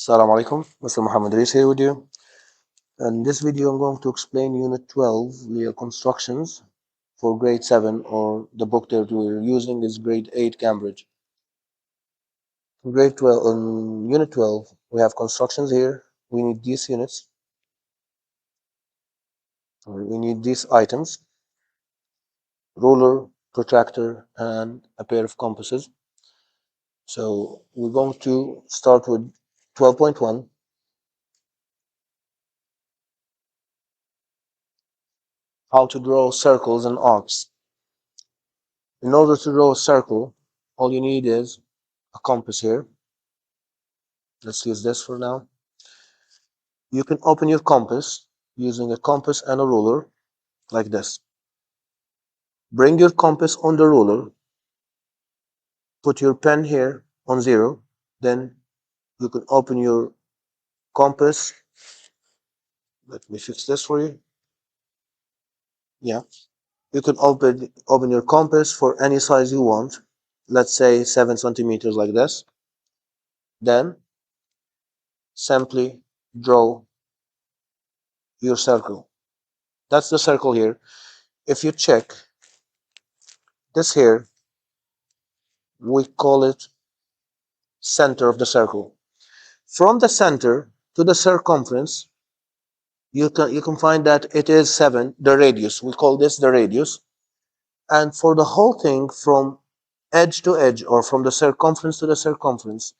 Assalamu alaikum, Mr. Mohammed J here with you. In this video, I'm going to explain Unit 12, the constructions for Grade 7, or the book that we're using is Grade 8 Cambridge. In Grade 12, in Unit 12, we have constructions here. We need these units. We need these items: ruler, protractor, and a pair of compasses. So we're going to start with 12.1. How to draw circles and arcs. In order to draw a circle, all you need is a compass here. Let's use this for now. You can open your compass using a compass and a ruler like this. Bring your compass on the ruler, put your pen here on 0, then you can open your compass. Let me fix this for you. Yeah, you can open your compass for any size you want. Let's say 7 centimeters like this. Then simply draw your circle. That's the circle here. If you check this here, we call it center of the circle. From the center to the circumference, you can find that it is 7, the radius. We call this the radius. And for the whole thing, from edge to edge, or from the circumference to the circumference,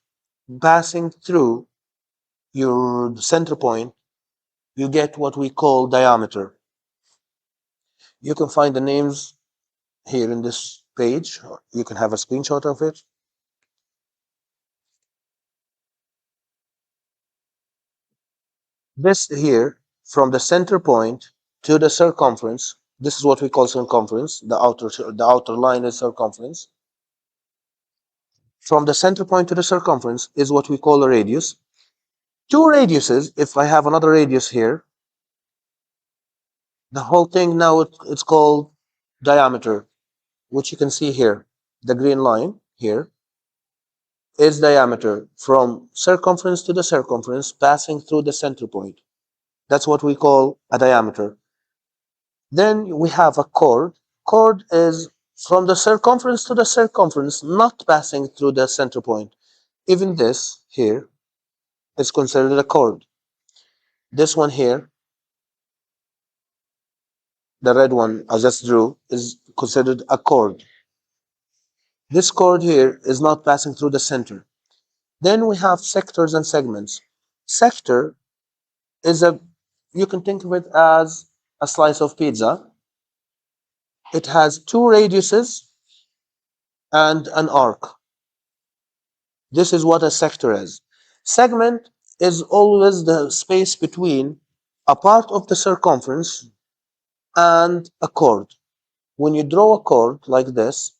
passing through your center point, you get what we call diameter. You can find the names here in this page. You can have a screenshot of it. This here, from the center point to the circumference, this is what we call circumference. The outer line is circumference. From the center point to the circumference is what we call a radius. Two radiuses, if I have another radius here, the whole thing now it's called diameter, which you can see here. The green line here is diameter from circumference to the circumference passing through the center point. That's what we call a diameter. Then we have a chord. Chord is from the circumference to the circumference, not passing through the center point. Even this here is considered a chord. This one here, the red one I just drew, is considered a chord. This chord here is not passing through the center. Then we have sectors and segments. Sector is you can think of it as a slice of pizza. It has two radiuses and an arc. This is what a sector is. Segment is always the space between a part of the circumference and a chord. When you draw a chord like this,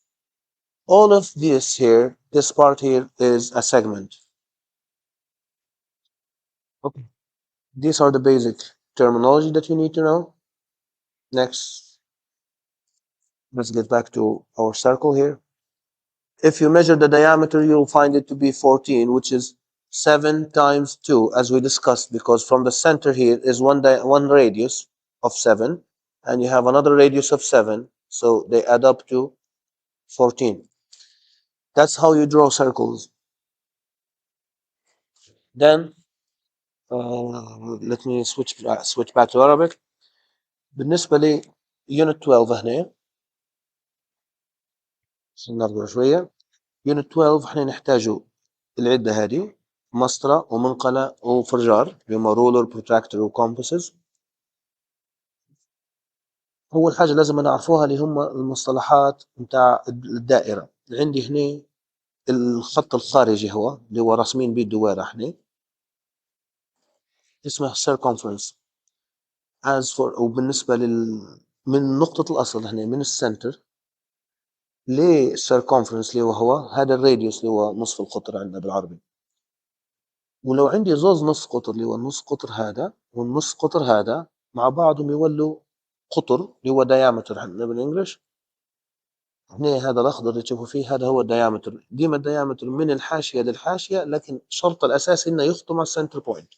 all of this here, this part here is a segment. Okay. These are the basic terminology that you need to know. Next, let's get back to our circle here. If you measure the diameter, you'll find it to be 14, which is 7 times 2, as we discussed, because from the center here is one radius of 7, and you have another radius of 7, so they add up to 14. That's how you draw circles. Then, let me switch back to Arabic. بالنسبة لي Unit 12 هنا نرجع شوية. Unit 12 احنا نحتاجوا العدة هذه، مسطرة ومنقلة وفرجار، بما رولر بروتراكتور وكومباسز. أول حاجة لازم نعرفوها اللي هم المصطلحات متاع الدائرة. عندي هنا الخط الخارجي هو اللي هو رسمين بيه الدوائر هنا، اسمه circumference. as for وبالنسبة من نقطة الأصل هنا من السنتر للسيركمفرنس اللي هو هذا الراديوس اللي هو نصف القطر عندنا بالعربي. ولو عندي زوز نص قطر اللي هو النص قطر هذا والنص قطر هذا مع بعضهم يولوا قطر اللي هو diameter عندنا بالانجلش. هنا هذا الأخضر اللي تشوفوا فيه هذا هو الديامتر. ديما الديامتر من الحاشية للحاشية، لكن الشرط الأساسي إنه يخطم على السنتر بوينت،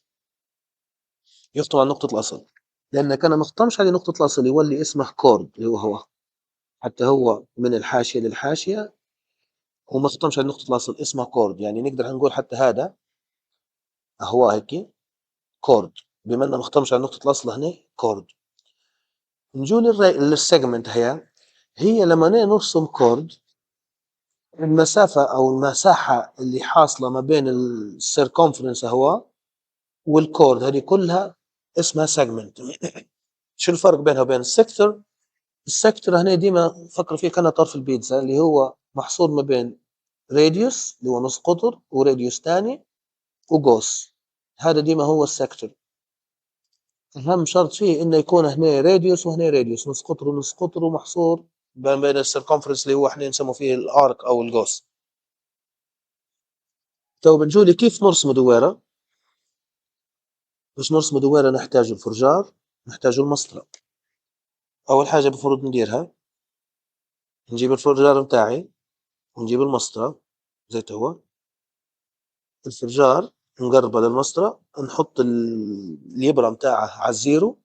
يخطم على نقطة الأصل. لأن كان ما خطمش على نقطة الأصل يولي اسمه كورد اللي هو حتى هو من الحاشية للحاشية وما خطمش على نقطة الأصل اسمه كورد. يعني نقدر نقول حتى هذا هو هيك كورد، بما إنه ما خطمش على نقطة الأصل هنا كورد. نجو للسيجمنت. هي لما نرسم كورد، المسافة أو المساحة اللي حاصلة ما بين السيركمفرنس هو والكورد هذه كلها اسمها سيجمنت. شو الفرق بينها وبين السيكتور؟ السيكتور هنا ديما فكر فيه كأنه طرف البيتزا اللي هو محصور ما بين راديوس اللي هو نص قطر وراديوس تاني وقوس. هذا ديما هو السيكتور. أهم شرط فيه إنه يكون هنا راديوس وهنا راديوس، نص قطر ونص قطر، ومحصور بين السيركمفرنس اللي هو احنا نسميه فيه الارك أو القوس. تو بنجولي كيف نرسم دويرة. باش نرسم دويرة نحتاج الفرجار، نحتاج المسطرة. أول حاجة بفرض نديرها نجيب الفرجار متاعي ونجيب المسطرة زي هو. الفرجار نقربه للمسطرة، نحط الإبرة متاعه على الزيرو،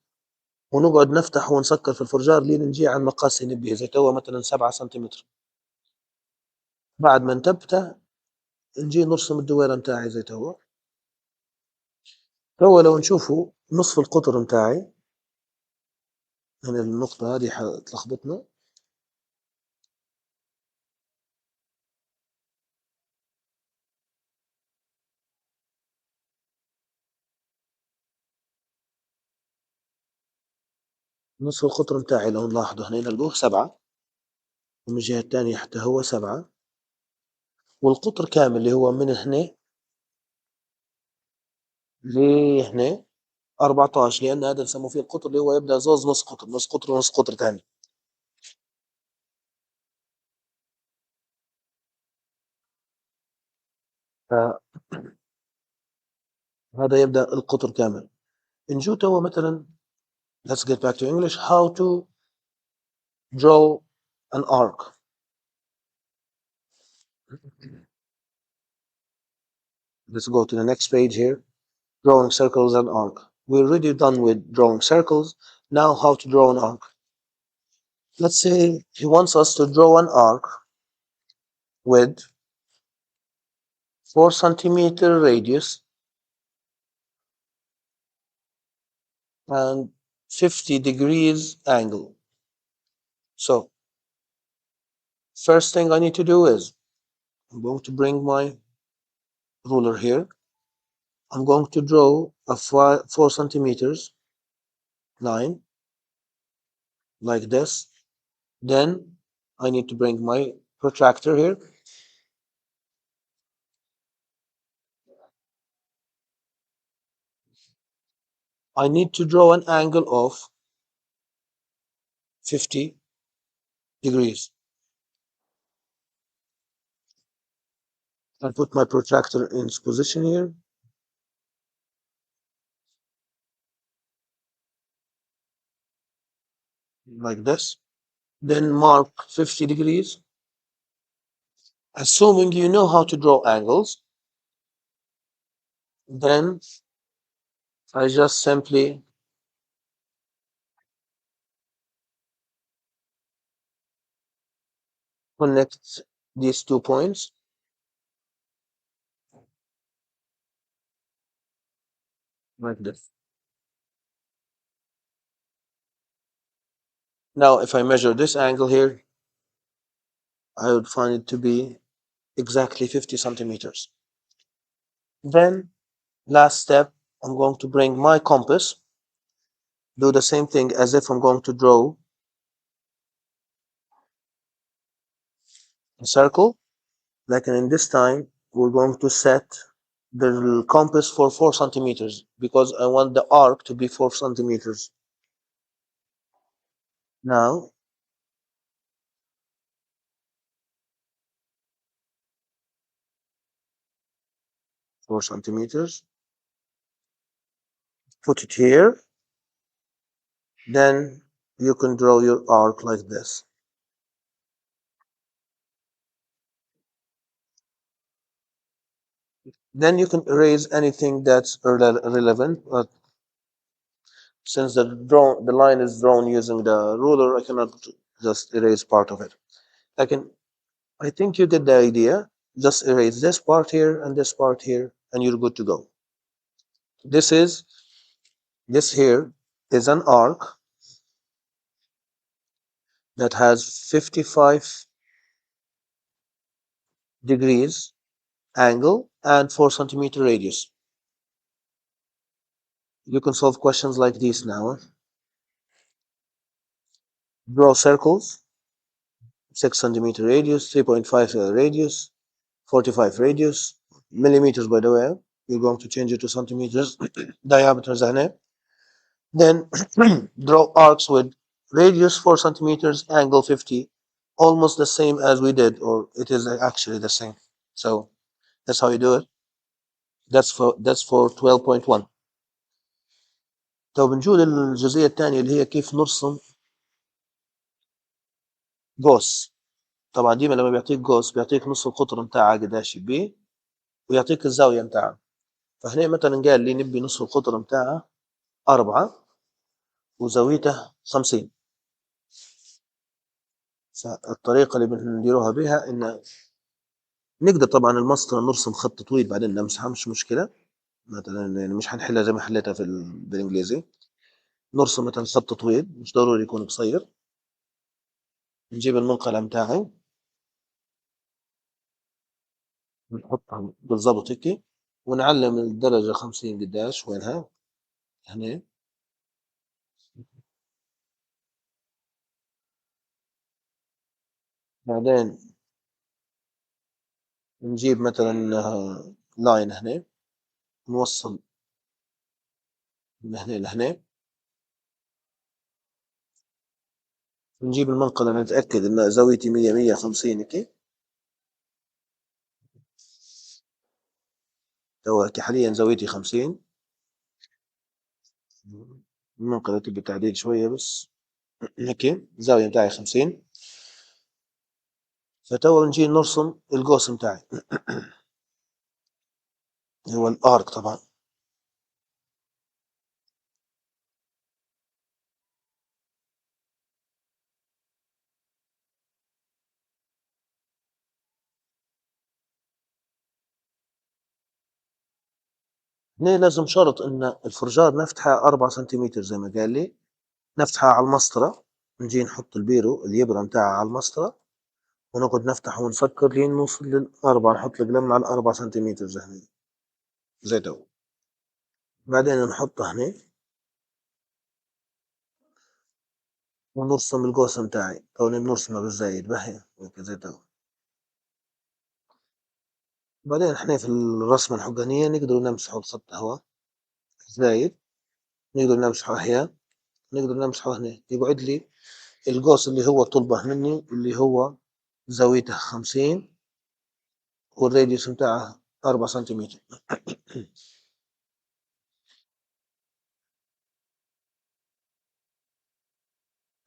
ونقعد نفتح ونسكر في الفرجار لين نجي على المقاس اللي نبيه زي هو مثلا 7 سنتيمتر. بعد ما نثبته نجي نرسم الدويرة متاعي زي هو. هو لو نشوفوا نصف القطر متاعي، يعني النقطة هذه حتلخبطنا. نصف القطر متاعي لو نلاحظوا هنا نلقوه 7، ومن الجهة الثانية حتى هو 7، والقطر كامل اللي هو من هنا لهنا 14، لأن هذا نسموه فيه القطر اللي هو يبدأ زوز نص قطر، نص قطر ونص قطر ثاني. فهذا يبدأ القطر كامل. نجو توا مثلا let's get back to English how to draw an arc. Let's go to the next page here. Drawing circles and arc. We're already done with drawing circles. Now how to draw an arc. Let's say he wants us to draw an arc with 4 centimeter radius and 50 degrees angle. So first thing I need to do is I'm going to bring my ruler here. I'm going to draw a 4 centimeters line like this. Then I need to bring my protractor here. I need to draw an angle of 50 degrees. I'll put my protractor in its position here. Like this. Then mark 50 degrees. Assuming you know how to draw angles, then I just simply connect these 2 points like this. Now if I measure this angle here, I would find it to be exactly 50 centimeters. Then last step, I'm going to bring my compass, do the same thing as if I'm going to draw a circle. Like in this time, we're going to set the compass for 4 centimeters because I want the arc to be 4 centimeters. Now, 4 centimeters, put it here, then you can draw your arc like this. Then you can erase anything that's relevant. But since the line is drawn using the ruler, I cannot just erase part of it. I can. I think you get the idea. Just erase this part here and this part here, and you're good to go. This is this here is an arc that has 55 degrees angle and 4 centimeter radius. You can solve questions like these now. Draw circles, 6 centimeter radius, 3.5 radius, 45 radius, millimeters by the way. You're going to change it to centimeters, diameters هنا. Then draw arcs with radius 4 centimeters, angle 50, almost the same as we did, or it is actually the same. So that's how you do it. That's for 12.1. طب نجول الجزئية الثانية اللي هي كيف نرسم قوس. طبعا ديما لما بيعطيك قوس بيعطيك نص القطر متاعها قداش بيه ويعطيك الزاوية متاعها. فهنا مثلا قال لي نبي نص القطر متاعها 4 وزاويته 50. فالطريقة اللي بنديروها بها إن نقدر طبعا المسطرة نرسم خط طويل بعدين نمسحها مش مشكلة. مثلا يعني مش حنحلها زي ما حليتها بالإنجليزي. نرسم مثلا خط طويل مش ضروري يكون قصير. نجيب المنقلة متاعي نحطها بالضبط هيك ونعلم الدرجة 50 قداش وينها هنا. بعدين نجيب مثلا لاين هنا نوصل من هنا لهنا. نجيب المنقلة نتأكد إن زاويتي 150 هيك. تو حاليا زاويتي 50. المنقلة تبي تعديل شوية بس هيك الزاوية متاعي 50. فتو نجي نرسم القوس متاعي هو الارك طبعا. هنا لازم شرط ان الفرجار نفتحه 4 سنتيمتر زي ما قال لي. نفتحها على المسطرة. نجي نحط البيرو اليبرة متاعها على المسطرة ونقعد نفتح ونسكر لين نوصل للأربعة. نحط القلم على 4 سنتيمتر زي هنا زي تو. بعدين نحطه هنا ونرسم القوس متاعي أو نرسمه بالزايد بهي هيك زي تو. بعدين احنا في الرسمة الحقانية نقدر نمسحه الخط هوا زايد. نقدر نمسحه أحياء. نقدر نمسحه هنا يقعد لي القوس اللي هو طلبه مني اللي هو زاويته 50 والراديوس متاعه 4 سنتيمتر.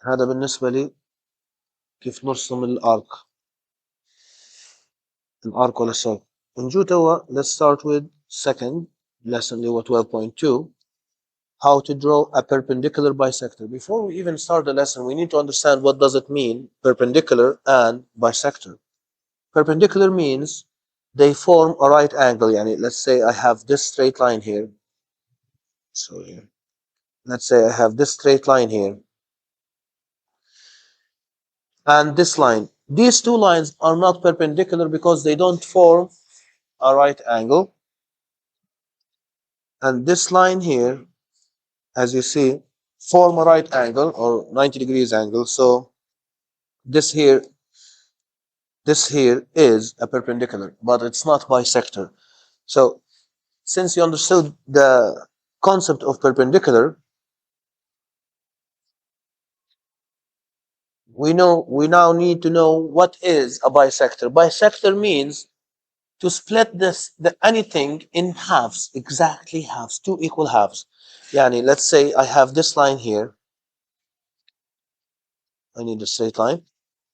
هذا بالنسبة لي كيف نرسم الارك ولا السيركل. نجو توا let's start with second lesson اللي هو 12.2 how to draw a perpendicular bisector. Before we even start the lesson we need to understand what does it mean perpendicular and bisector. Perpendicular means they form a right angle. يعني let's say I have this straight line here. Sorry. Let's say I have this straight line here and this line. These two lines are not perpendicular because they don't form a right angle. And this line here, as you see, form a right angle or 90 degrees angle. So this here is a perpendicular, but it's not bisector. So since you understood the concept of perpendicular, we now need to know what is a bisector. Bisector means to split anything in halves, exactly halves, two equal halves. Yani, let's say I have this line here. I need a straight line.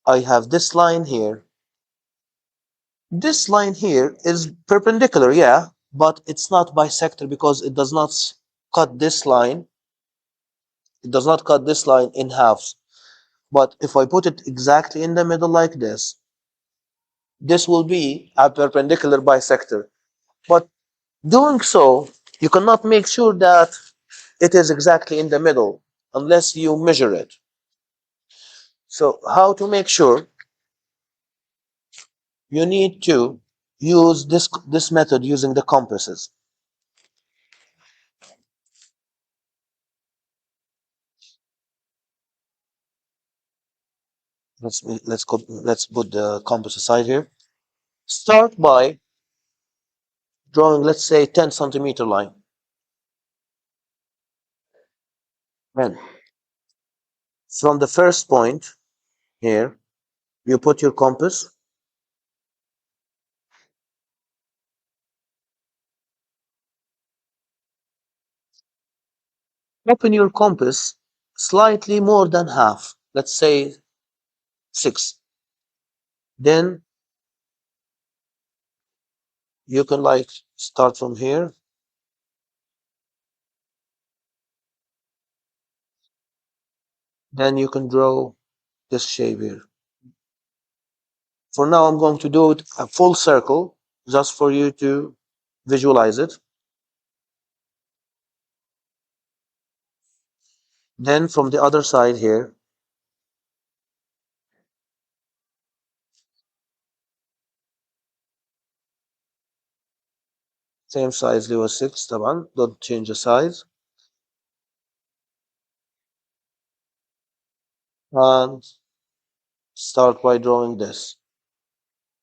I have this line here This line here is perpendicular, yeah, but it's not bisector because it does not cut this line. It does not cut this line in halves. But if I put it exactly in the middle like this will be a perpendicular bisector. But doing so, you cannot make sure that it is exactly in the middle unless you measure it. So how to make sure? You need to use this method using the compasses. Let's put the compass aside here. Start by drawing, let's say, 10 centimeter line. Then from the first point here, you put your compass. Open your compass slightly more than half, let's say 6. Then you can like start from here. Then you can draw this shape here. For now, I'm going to do it a full circle just for you to visualize it. Then from the other side here, same size اللي هو 6 طبعا, don't change the size. And start by drawing this.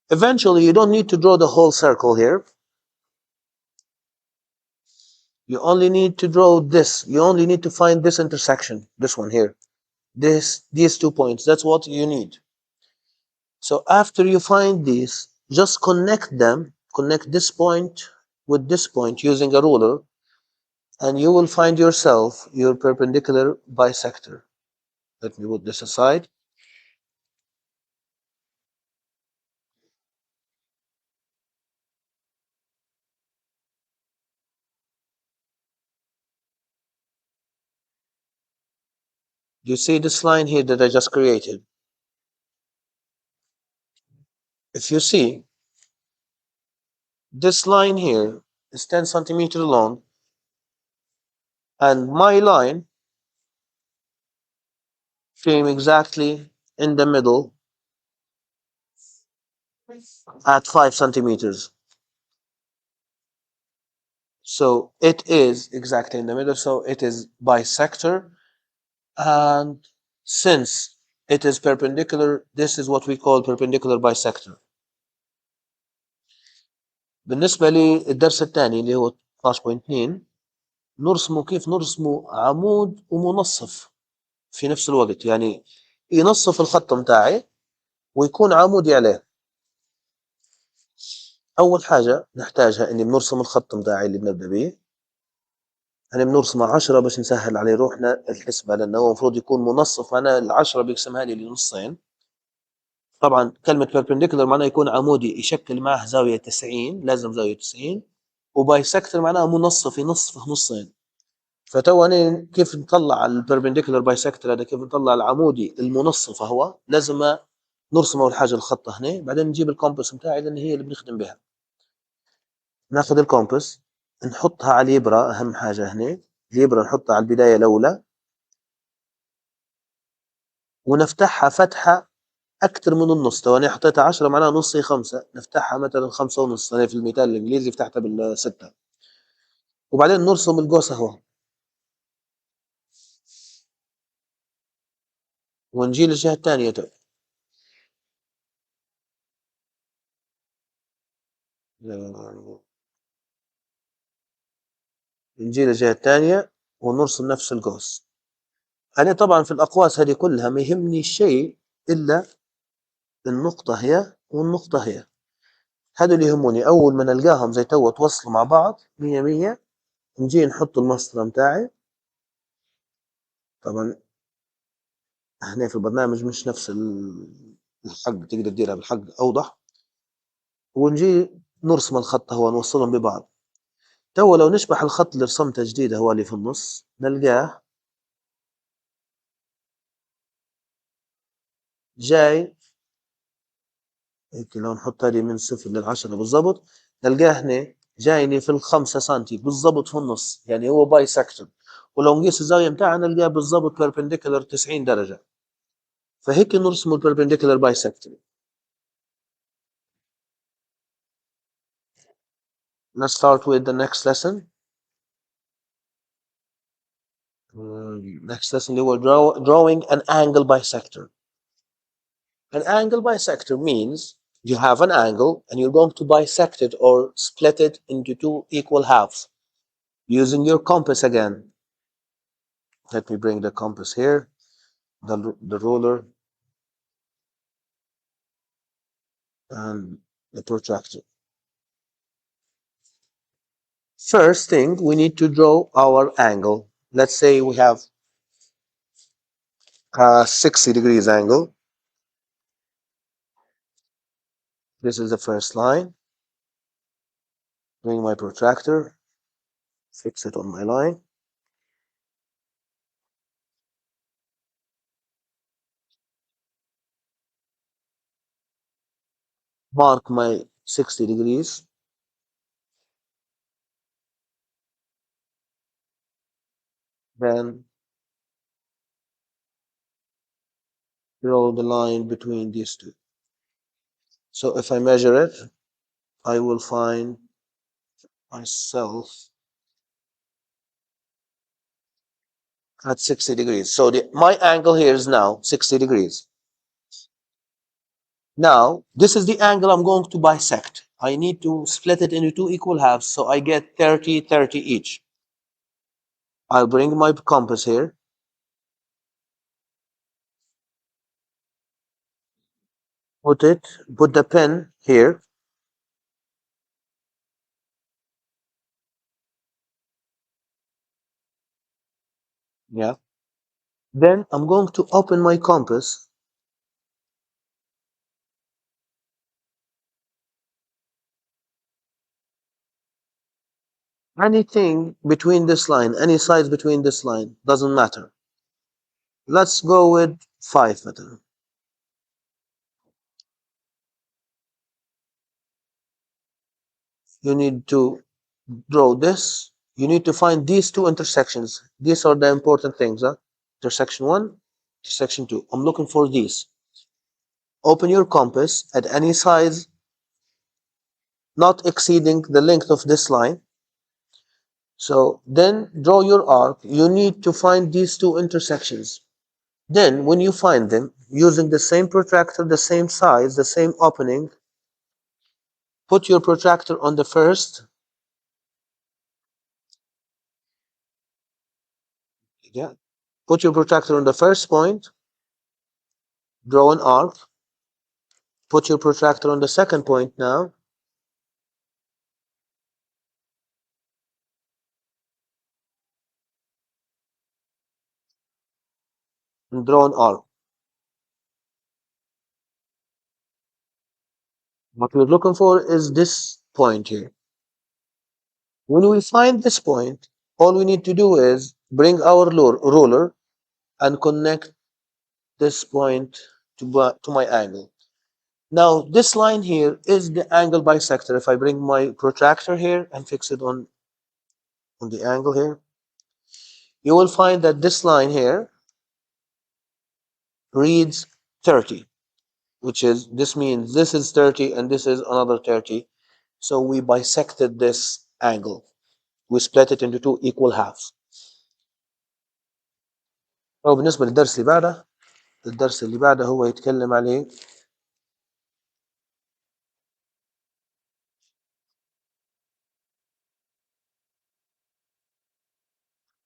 Eventually, you don't need to draw the whole circle here. You only need to draw this. You only need to find this intersection, this one here. These 2 points. That's what you need. So after you find these, just connect them. Connect this point with this point using a ruler, and you will find yourself your perpendicular bisector. Let me put this aside. Do you see this line here that I just created? If you see, this line here is 10 centimeters long, and my line came exactly in the middle at 5 centimeters. So it is exactly in the middle, so it is bisector, and since it is perpendicular, this is what we call perpendicular bisector. بالنسبة للدرس الثاني اللي هو 12.2 نرسمه كيف نرسمه عمود ومنصف في نفس الوقت, يعني ينصف الخط متاعي ويكون عمودي عليه. أول حاجة نحتاجها إني بنرسم الخط متاعي اللي بنبدأ به. يعني بنرسمه 10 باش نسهل عليه روحنا الحسبة, لأنه هو المفروض يكون منصف, معناه ال10 بيقسمها لي لنصين. طبعا كلمة perpendicular معناه يكون عمودي يشكل معه زاوية 90, لازم زاوية 90. وبايسكتر معناه منصف ينصفه نصين. فتو أنا كيف نطلع البربنديكولار بايسكتر هذا, كيف نطلع العمودي المنصف, هو لازم نرسم أول حاجة الخط هنا, بعدين نجيب الكومباس متاعي لأن هي اللي بنخدم بها. ناخذ الكومباس نحطها على الإبرة, أهم حاجة هنا الإبرة نحطها على البداية الأولى, ونفتحها فتحة أكثر من النص. تو أنا حطيتها 10 معناها نصي 5, نفتحها مثلا 5.5. أنا في المثال الإنجليزي فتحتها بال6. وبعدين نرسم القوس اهو, ونجي للجهة الثانية. نجي للجهة الثانية ونرسم نفس القوس. أنا طبعا في الأقواس هذه كلها ما يهمني شيء إلا النقطة هي والنقطة هي, هذا اللي يهموني. أول ما نلقاهم زي تو توصلوا مع بعض 100 نجي نحط المسطرة متاعي. طبعا هنا في البرنامج مش نفس الحق, تقدر تديرها بالحق أوضح. ونجي نرسم الخط هو نوصلهم ببعض. تو لو نشبح الخط اللي رسمته جديد هو اللي في النص نلقاه جاي هيك، لو نحط هذه من 0 ل10 بالضبط نلقاه هنا جايني في ال5 سنتي بالضبط في النص، يعني هو باي سكتور. ولو نقيس الزاوية متاعنا نلقاه بالضبط بيربنديكولار 90 درجة. فهيك نرسم البيربنديكولار باي سكتور. Let's start with the next lesson. Next lesson اللي هو drawing an angle bisector. An angle bisector means you have an angle and you're going to bisect it or split it into two equal halves using your compass again. Let me bring the compass here, the ruler and the protractor. First thing, we need to draw our angle. Let's say we have a 60 degrees angle. This is the first line. Bring my protractor, fix it on my line. Mark my 60 degrees. Then draw the line between these two. So if I measure it, I will find myself at 60 degrees. So my angle here is now 60 degrees. Now, this is the angle I'm going to bisect. I need to split it into two equal halves, so I get 30, 30 each. I'll bring my compass here. Put the pen here. Yeah. Then I'm going to open my compass. Anything between this line, any size between this line, doesn't matter. Let's go with 5 meter. You need to draw this. You need to find these two intersections. These are the important things. Intersection 1, intersection 2. I'm looking for these. Open your compass at any size not exceeding the length of this line. So then draw your arc. You need to find these two intersections. Then when you find them, using the same protractor, the same size, the same opening, put your protractor on the first. Yeah. Put your protractor on the first point. Draw an arc. Put your protractor on the second point now. And draw an arc. What we're looking for is this point here. When we find this point, all we need to do is bring our ruler and connect this point to my angle. Now, this line here is the angle bisector. If I bring my protractor here and fix it on the angle here, you will find that this line here reads 30, which is, this means this is 30 and this is another 30. So we bisected this angle. We split it into two equal halves. أو بالنسبة للدرس اللي بعده، الدرس اللي بعده هو يتكلم عليه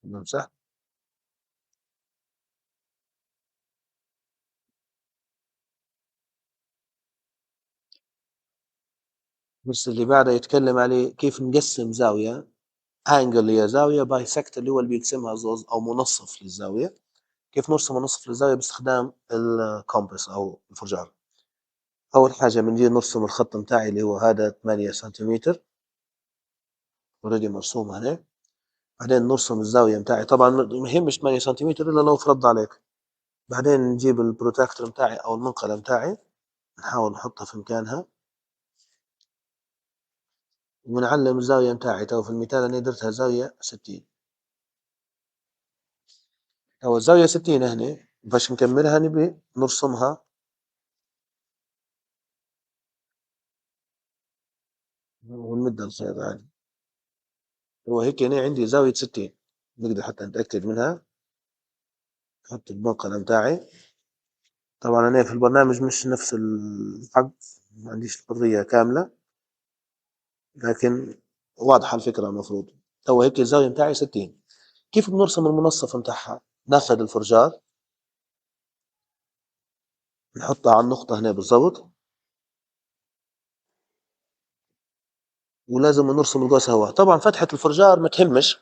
نمسح. الدرس اللي بعده يتكلم عليه كيف نقسم زاوية angle هي زاوية bisect اللي هو اللي بيقسمها زوز أو منصف للزاوية. كيف نرسم منصف للزاوية باستخدام الكومباس أو الفرجار. أول حاجة بنجي نرسم الخط متاعي اللي هو هذا 8 سنتيمتر اوريدي مرسوم هنا. بعدين نرسم الزاوية متاعي، طبعا ما يهمش 8 سنتيمتر إلا لو فرض عليك. بعدين نجيب البروتراكتور متاعي أو المنقلة متاعي، نحاول نحطها في مكانها ونعلم الزاوية متاعي. تو في المثال أنا درتها زاوية 60. تو الزاوية 60 هنا باش نكملها نبي نرسمها ونمد الخيط عادي. هو هيك هنا عندي زاوية 60 نقدر حتى نتأكد منها. أحط المنقلة متاعي. طبعا أنا في البرنامج مش نفس الحق، ما عنديش الحرية كاملة، لكن واضحة الفكرة المفروض. تو هيك الزاوية متاعي 60. كيف بنرسم المنصف متاعها؟ ناخذ الفرجار نحطها على النقطة هنا بالضبط، ولازم نرسم القوس هو. طبعا فتحة الفرجار ما تهمش،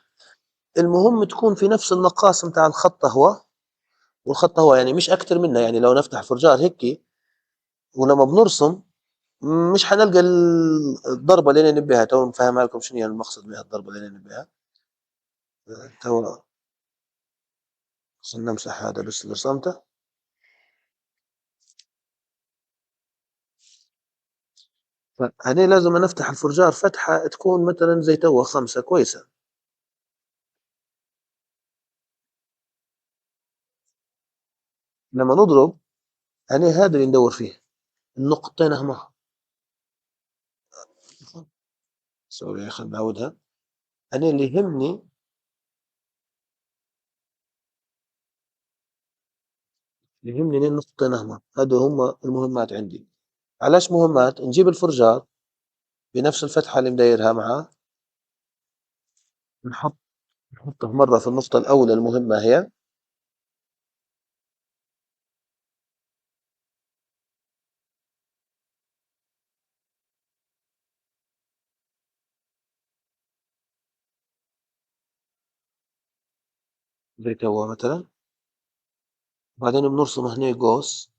المهم تكون في نفس النقاس متاع الخط هو، والخط هو يعني مش أكتر منه. يعني لو نفتح فرجار هيك ولما بنرسم مش حنلقى الضربة اللي أنا نبيها. تو نفهمها لكم شنو هي المقصد بها الضربة اللي أنا نبيها. تو خلنا نمسح هذا بس اللي رسمته. فهنا لازم نفتح الفرجار فتحة تكون مثلا زي توا 5 كويسة. لما نضرب هنا هذا اللي ندور فيه النقطتين هما. سوري خلنا نعودها. أنا اللي يهمني النقطتين هما، هذول هما المهمات عندي. علاش مهمات؟ نجيب الفرجار بنفس الفتحة اللي مدايرها معاه، نحط نحطه مرة في النقطة الأولى المهمة هي، زي توا مثلا. بعدين بنرسم هنا قوس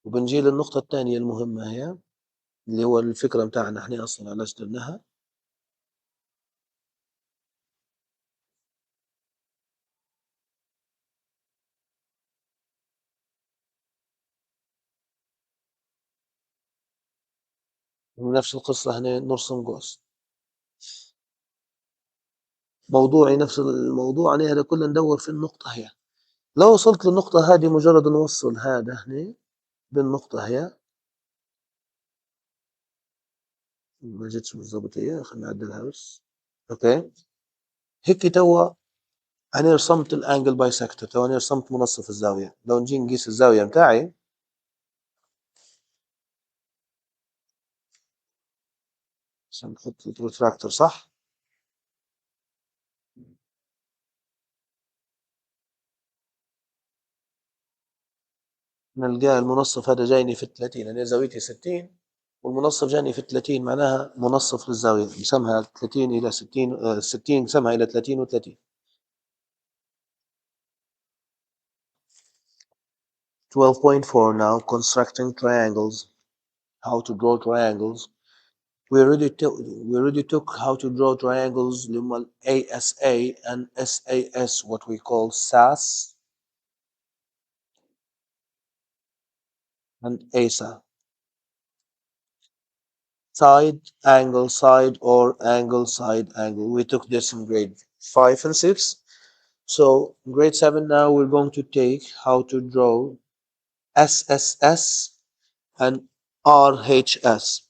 وبنجي للنقطة الثانية المهمة هي اللي هو الفكرة متاعنا احنا أصلا علاش درناها. ونفس القصة هنا نرسم قوس. موضوعي نفس الموضوع، أنا هذا كله ندور في النقطة هي. لو وصلت للنقطة هذه مجرد نوصل هذا هنا بالنقطة هي. ما جتش بالضبط هي، خلينا نعدلها بس. اوكي هيك توا انا رسمت الانجل بايسكتور. تو انا رسمت منصف الزاوية. لو نجي نقيس الزاوية متاعي عشان نحط البروتراكتور صح. نلقى المنصف هذا جايني في 30. انا زاويتي 60 والمنصف جاني في 30، معناها منصف للزاوية نسمها 30 إلى 60. 60 نسمها إلى 30 و30. 12.4 now constructing triangles. How to draw triangles. We already took how to draw triangles اللي هما ASA and SAS, what we call SAS and ASA. Side angle side or angle side angle. We took this in grade 5 and 6. So in grade 7 now we're going to take how to draw SSS and RHS.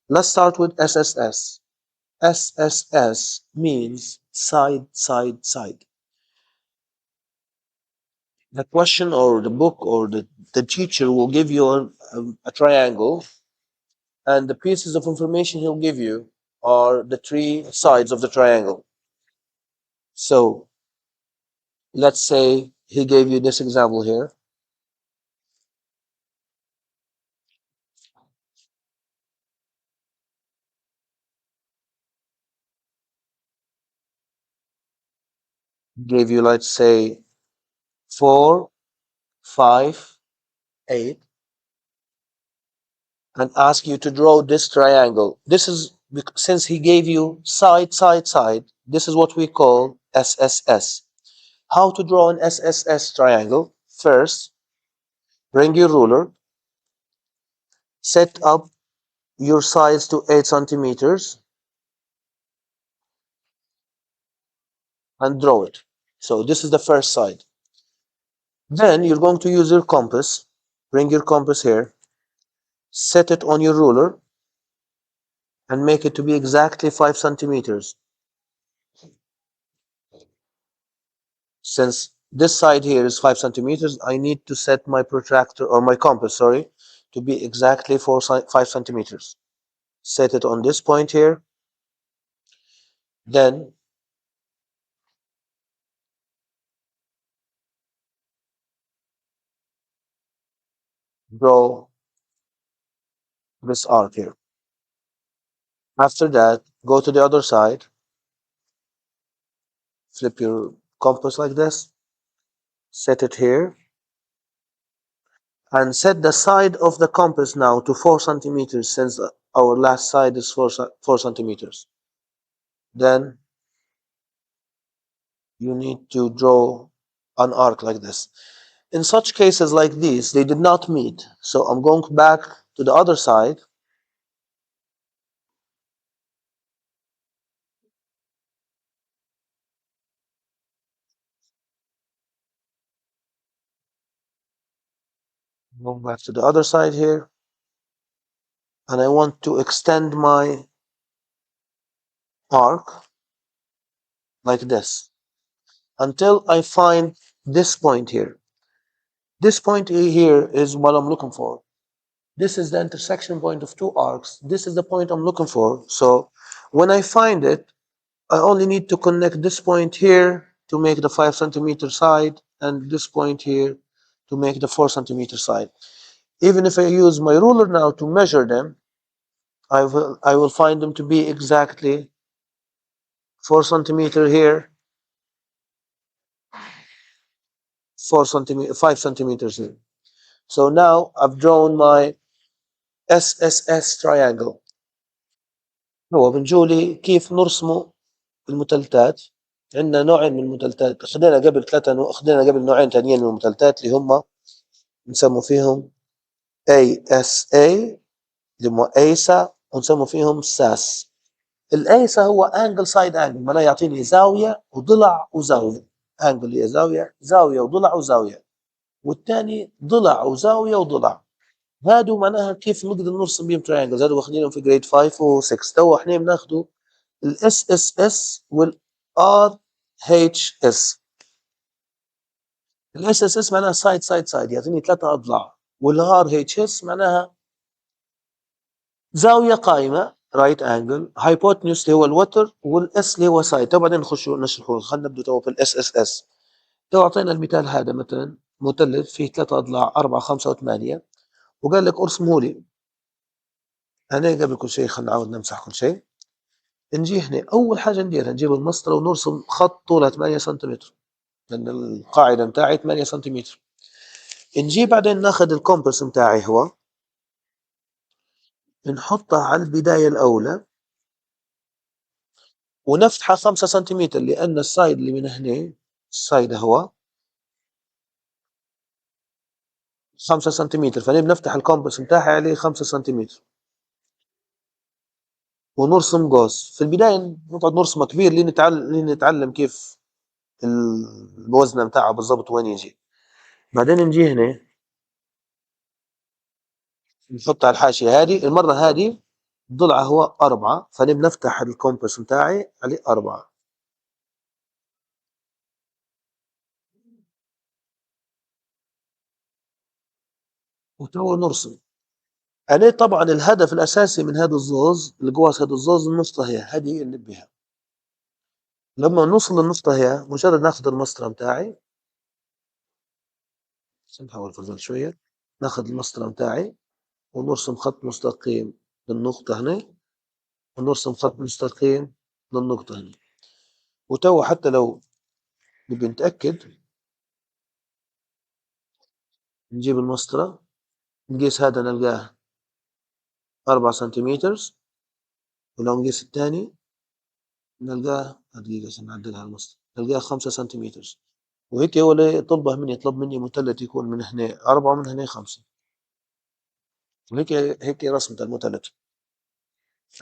Let's start with SSS. SSS means side, side, side. The question or the book or the teacher will give you a triangle, and the pieces of information he'll give you are the 3 sides of the triangle. So let's say he gave you this example here. Gave you, let's say, 4, 5, 8. and ask you to draw this triangle. This is since he gave you side, side, side. This is what we call SSS. How to draw an SSS triangle? First, bring your ruler, set up your sides to 8 centimeters, and draw it. So this is the first side. Then you're going to use your compass. Bring your compass here, set it on your ruler, and make it to be exactly 5 centimeters. Since this side here is 5 centimeters, I need to set my protractor, or my compass, sorry, to be exactly 5 centimeters. Set it on this point here. Then draw this arc here. After that, go to the other side, flip your compass like this, set it here, and set the side of the compass now to 4 centimeters since our last side is 4 centimeters. Then you need to draw an arc like this. In such cases like these, they did not meet. So I'm going back to the other side. Go back to the other side here. And I want to extend my arc like this until I find this point here. This point here is what I'm looking for. This is the intersection point of two arcs. This is the point I'm looking for. So when I find it, I only need to connect this point here to make the 5 centimeter side and this point here to make the 4 centimeter side. Even if I use my ruler now to measure them, I will find them to be exactly 4 centimeter here, 5 centimeters here. So now I've drawn my SSS triangle. هو بنجولي كيف نرسمه المثلثات. عندنا نوعين من المثلثات، خدينا قبل نوعين تانيين من المثلثات اللي هم نسموا فيهم ASA اللي هم ASA، ونسموا فيهم SAS. الASA هو angle side angle، معناه يعطيني زاوية وضلع وزاوية. angle هي زاوية، زاوية وضلع وزاوية. والثاني ضلع وزاوية وضلع. هادو معناها كيف نقدر نرسم بيهم triangles. هادو واخدينهم في grade 5 و 6. تو احنا بناخدوا الاس اس اس والار اتش اس. الاس اس اس معناها سايد سايد سايد، يعطيني 3 اضلاع. والار اتش اس معناها زاويه قائمه رايت انجل. هايبوتنيوس اللي هو الوتر، والاس اللي هو سايد. تو بعدين نشرحه. خلينا نبدا تو في الاس اس اس. تو اعطينا المثال هذا مثلا مثلث فيه 3 اضلاع 4 5 و8، وقال لك ارسمه لي. انا قبل كل شيء خلينا نعاود نمسح كل شيء. نجي هنا اول حاجه نديرها نجيب المسطره ونرسم خط طوله 8 سنتيمتر، لان القاعده نتاعي 8 سنتيمتر. نجي بعدين ناخذ الكومباس نتاعي هو، نحطه على البدايه الاولى ونفتحه 5 سنتيمتر، لان السايد اللي من هنا السايد هو 5 سنتيمتر، فنبي نفتح الكومباس نتاعي عليه 5 سنتيمتر ونرسم قوس. في البدايه نقعد نرسمه كبير لين نتعلم كيف الوزن نتاعه بالضبط وين يجي. بعدين نجي هنا نحط على الحاشية هذه. المرة هذه ضلعه هو 4، فنبي نفتح الكومباس نتاعي عليه 4. وتو نرسم. أنا طبعا الهدف الأساسي من هذا الزوز، القواس هذا الزوز النقطة هي هذه اللي بها. لما نوصل للنقطة هي مجرد ناخذ المسطرة نتاعي، نحاول فرزان شوية، ناخذ المسطرة نتاعي ونرسم خط مستقيم للنقطة هنا، ونرسم خط مستقيم للنقطة هنا. وتو حتى لو نبي نتأكد نجيب المسطرة نقيس هذا نلقاه 4 سنتيمتر، ولو نقيس الثاني نلقاه دقيقة عشان نعدلها المسطرة، نلقاه 5 سنتيمتر. وهيك هو اللي يطلبه مني، يطلب مني مثلث يكون من هنا 4 ومن هنا 5. وهيك هيك رسمة المثلث.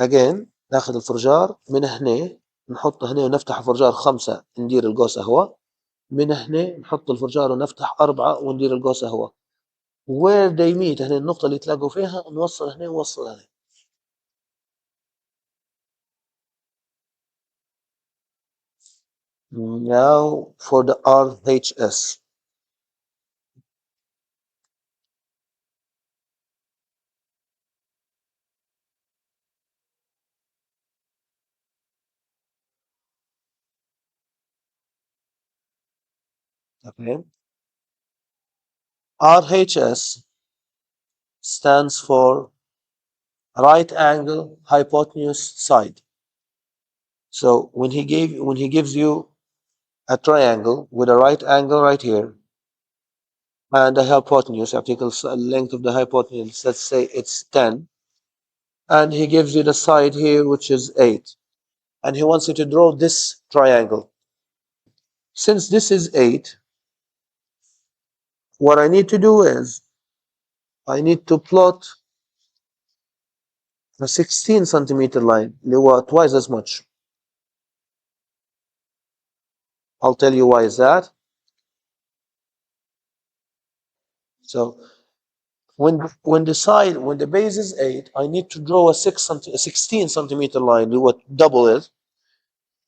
again ناخذ الفرجار من هنا نحطه هنا ونفتح فرجار 5 ندير القوس هو، من هنا نحط الفرجار ونفتح 4 وندير القوس هو. where they meet هنا النقطة اللي تلاقوا فيها نوصل هنا ونوصل هنا. now for the RHS. Okay. RHS stands for right angle hypotenuse side. So when he gives you a triangle with a right angle right here and a hypotenuse, optical length of the hypotenuse, let's say it's 10, and he gives you the side here which is 8, and he wants you to draw this triangle. Since this is 8, what I need to do is I need to plot a 16 centimeter line, twice as much. I'll tell you why is that. So when the base is 8, I need to draw a 16 centimeter line, double it.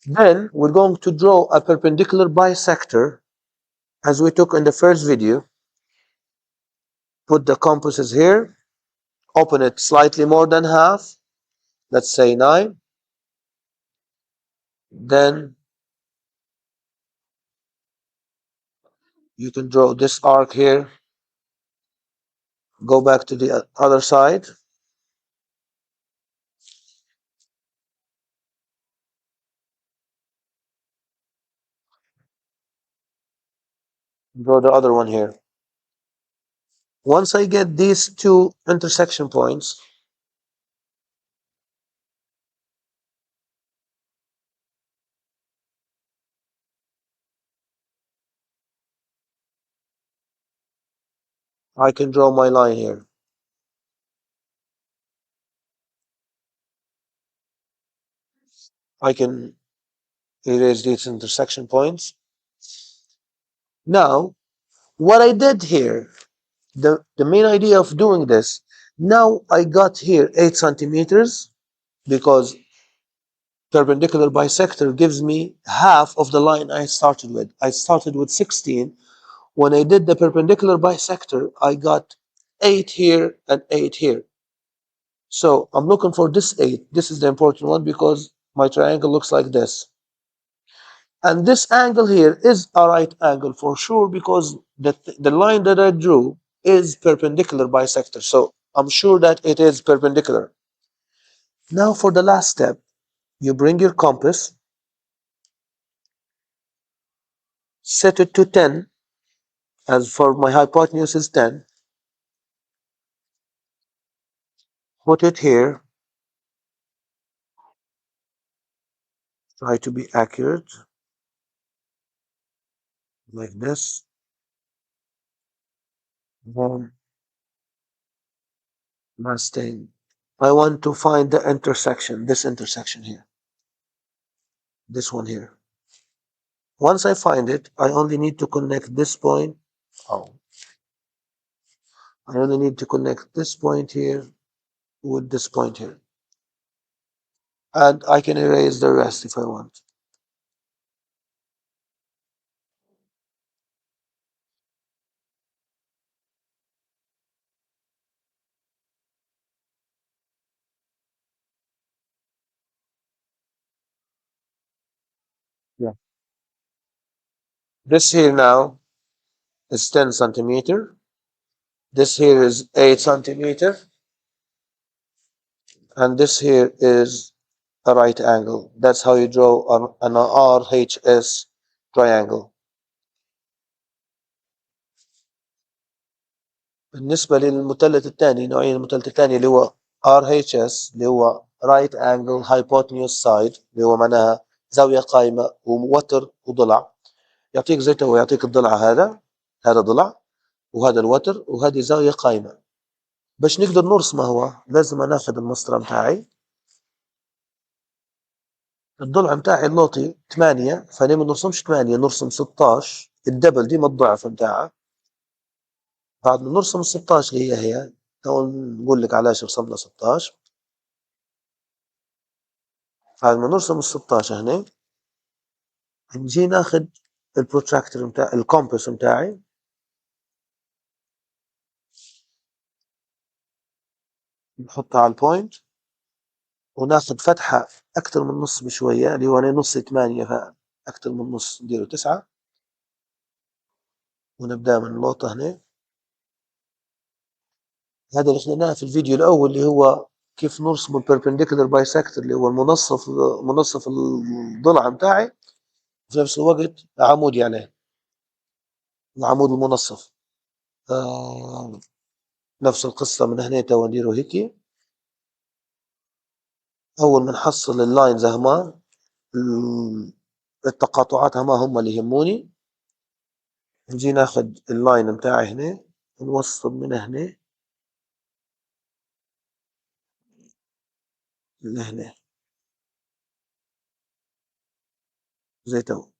Then we're going to draw a perpendicular bisector as we took in the first video. Put the compasses here, open it slightly more than half, let's say 9. Then you can draw this arc here, go back to the other side. Draw the other one here. Once I get these two intersection points, I can draw my line here. I can erase these intersection points. Now, what I did here, the main idea of doing this, now I got here 8 centimeters because perpendicular bisector gives me half of the line I started with. I started with 16. When I did the perpendicular bisector, I got 8 here and 8 here. So I'm looking for this 8. This is the important one because my triangle looks like this. And this angle here is a right angle for sure because the line that I drew is perpendicular bisector. So I'm sure that it is perpendicular. Now for the last step, you bring your compass, set it to 10, as for my hypotenuse is 10. Put it here. Try to be accurate. Like this. One. Last thing. I want to find the intersection, this intersection here. This one here. Once I find it, I only need to connect this point. I only need to connect this point here with this point here. And I can erase the rest if I want. Yeah. This here now is 10 centimeter. This here is 8 centimeter. And this here is a right angle. That's how you draw an RHS triangle. بالنسبة للمثلث الثاني، نوعين المثلث الثاني اللي هو RHS اللي هو right angle hypotenuse side اللي هو معناها زاوية قائمة ووتر وضلع. يعطيك زي تو يعطيك الضلع هذا ضلع وهذا الوتر وهذه زاوية قائمة. باش نقدر نرسمه هو لازم ناخذ المسطرة متاعي. الضلع متاعي اللوطي 8 فأنا ما نرسمش 8 نرسم 16 الدبل دي ما الضعف متاعها. بعد ما نرسم ال 16 هي تو نقول لك علاش رسمنا 16. بعد ما نرسم ال 16 هنا نجي ناخذ البروتراكتور متاع الكومباس متاعي نحطها على البوينت وناخذ فتحة أكثر من نص بشوية اللي هو أنا نص 8 فأكثر من نص نديره 9 ونبدأ من اللوطة هنا. هذا اللي خليناه في الفيديو الأول اللي هو كيف نرسم البربنديكولار بايسكتور اللي هو منصف الضلع متاعي في نفس الوقت عمودي عليه العمود المنصف. نفس القصة من هنا تو نديره هيك. أول ما نحصل اللاينز هما التقاطعات هم اللي يهموني. نجي ناخد اللاين متاعي هنا ونوصل من هنا لهنا زي تو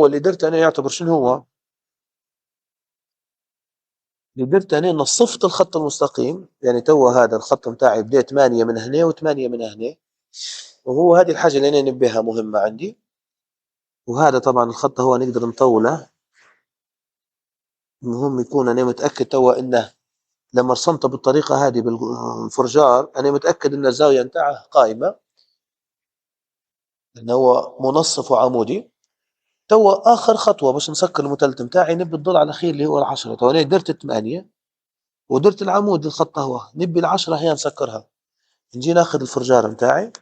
اللي درت أنا يعتبر شنو هو؟ اللي درت أنا نصفت الخط المستقيم يعني تو هذا الخط متاعي بديت 8 من هنا و8 من هنا وهو هذه الحاجة اللي أنا نبيها مهمة عندي. وهذا طبعا الخط هو نقدر نطوله. المهم يكون أنا متأكد تو إنه لما رسمته بالطريقة هذه بالفرجار أنا متأكد إن الزاوية متاعه قائمة لأنه هو منصف وعمودي. تو آخر خطوة باش نسكر المثلث متاعي نبي الضلع الأخير اللي هو 10. تو أنا درت 8 ودرت العمود الخط هو نبي 10 هي نسكرها. نجي ناخذ الفرجار متاعي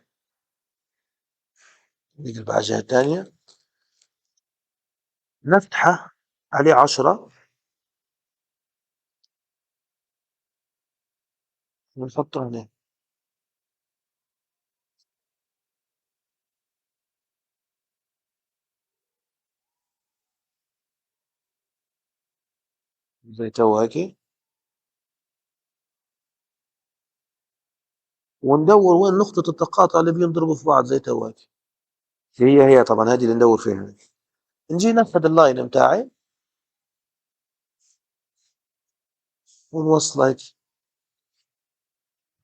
نقلب على الجهة الثانية نفتحه عليه 10 ونحطه هنا زي تو هيك. وندور وين نقطة التقاطع اللي بينضربوا في بعض زي تو هيك. هي طبعا هذه اللي ندور فيها. نجي ناخذ اللاين متاعي ونوصله هيك.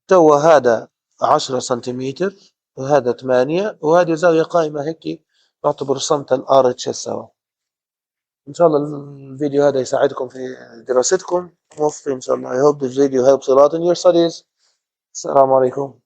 تو هذا 10 سنتيمتر وهذا 8 وهذه زاوية قائمة هيك نعتبر رسمت الار اتش اس اهو. ان شاء الله الفيديو هذا يساعدكم في دراستكم. موفقين ان شاء الله. I hope this video helps a lot in your studies. السلام عليكم.